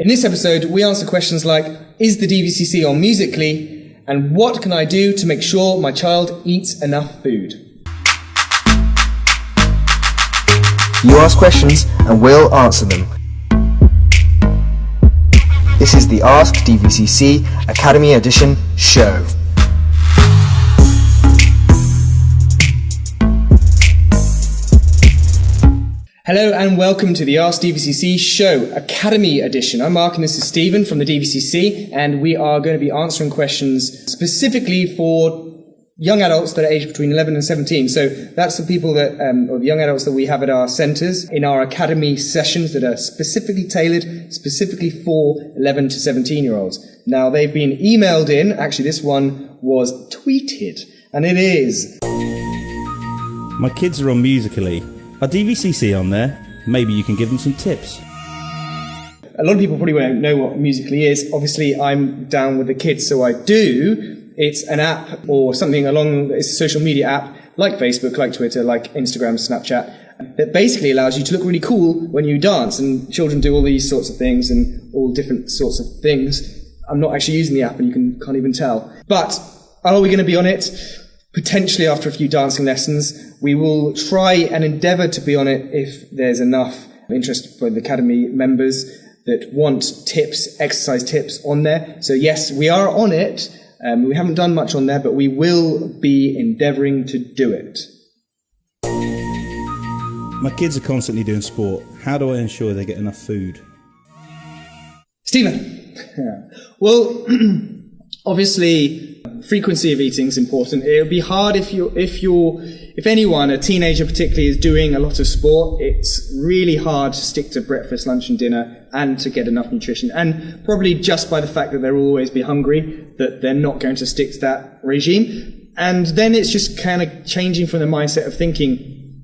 In this episode, we answer questions like, is the DVCC on Musical.ly? And what can I do to make sure my child eats enough food? You ask questions and we'll answer them. This is the Ask Dvcc Academy Edition show. Hello and welcome to the Ask Dvcc show, Academy Edition. I'm Mark and this is Stephen from the DVCC, and we are going to be answering questions specifically for young adults that are aged between 11 and 17. So that's the people that, or the young adults that we have at our centres in our academy sessions that are specifically tailored, specifically for 11 to 17-year-olds. Now they've been emailed in. Actually, this one was tweeted, and it is: my kids are on Musical.ly. Are DVCC on there? Maybe you can give them some tips. A lot of people probably won't know what Musical.ly is. Obviously, I'm down with the kids, so I do. It's an app or something it's a social media app like Facebook, like Twitter, like Instagram, Snapchat, that basically allows you to look really cool when you dance. And children do all these sorts of things and all different sorts of things. I'm not actually using the app and you can't even tell. But are we going to be on it? Potentially after a few dancing lessons. We will try and endeavour to be on it if there's enough interest for the Academy members that want tips, exercise tips on there. So yes, we are on it. We haven't done much on there, but we will be endeavouring to do it. My kids are constantly doing sport. How do I ensure they get enough food? Stephen. Well, obviously, frequency of eating is important. It would be hard if anyone, a teenager particularly, is doing a lot of sport. It's really hard to stick to breakfast, lunch and dinner and to get enough nutrition. And probably just by the fact that they'll always be hungry, that they're not going to stick to that regime. And then it's just kind of changing from the mindset of thinking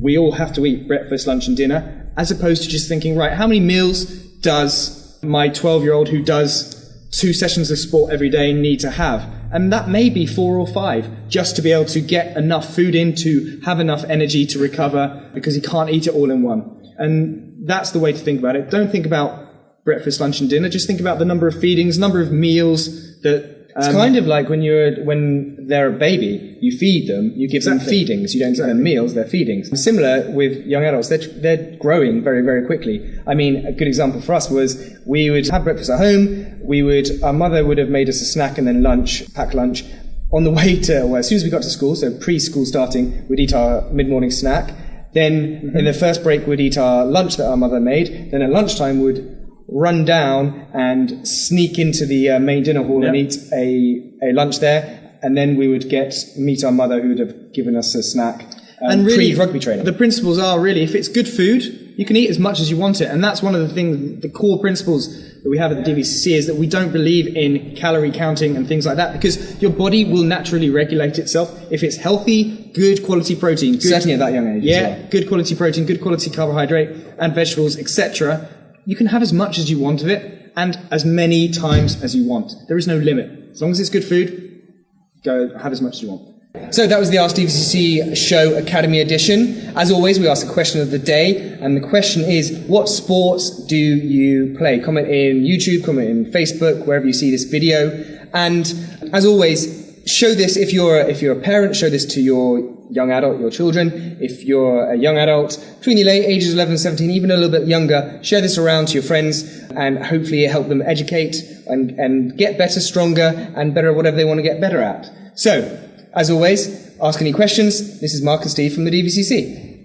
we all have to eat breakfast, lunch and dinner, as opposed to just thinking, right, how many meals does my 12-year-old who does 2 sessions of sport every day need to have? And that may be 4 or 5, just to be able to get enough food in to have enough energy to recover, because he can't eat it all in one. And that's the way to think about it. Don't think about breakfast, lunch and dinner. Just think about the number of feedings, number of meals that... It's kind of like when they're a baby, you feed them, you give them feedings. You don't give them meals, they're feedings. Similar with young adults, they're growing very, very quickly. I mean, a good example for us was we would have breakfast at home, our mother would have made us a snack and then pack lunch. On the way as soon as we got to school, so preschool starting, we'd eat our mid-morning snack. Then in the first break, we'd eat our lunch that our mother made. Then at lunchtime, we'd run down and sneak into the main dinner hall and eat a lunch there, and then we would meet our mother who would have given us a snack. And really, pre-rugby training. The principles are really, if it's good food, you can eat as much as you want it. And that's one of the things, the core principles that we have at the DVCC is that we don't believe in calorie counting and things like that, because your body will naturally regulate itself. If it's healthy, good quality protein. Certainly at that young age. Yeah, as well. Good quality protein, good quality carbohydrate and vegetables, etc. You can have as much as you want of it and as many times as you want. There is no limit. As long as it's good food, go have as much as you want. So that was the Ask DVCC show Academy Edition. As always, we ask a question of the day, and the question is, what sports do you play? Comment in YouTube, comment in Facebook, wherever you see this video. And as always, show this, if you're a parent, show this to your young adult, your children. If you're a young adult, between the late ages of 11 and 17, even a little bit younger, share this around to your friends and hopefully help them educate and get better, stronger, and better at whatever they want to get better at. So, as always, ask any questions. This is Mark and Steve from the DVCC.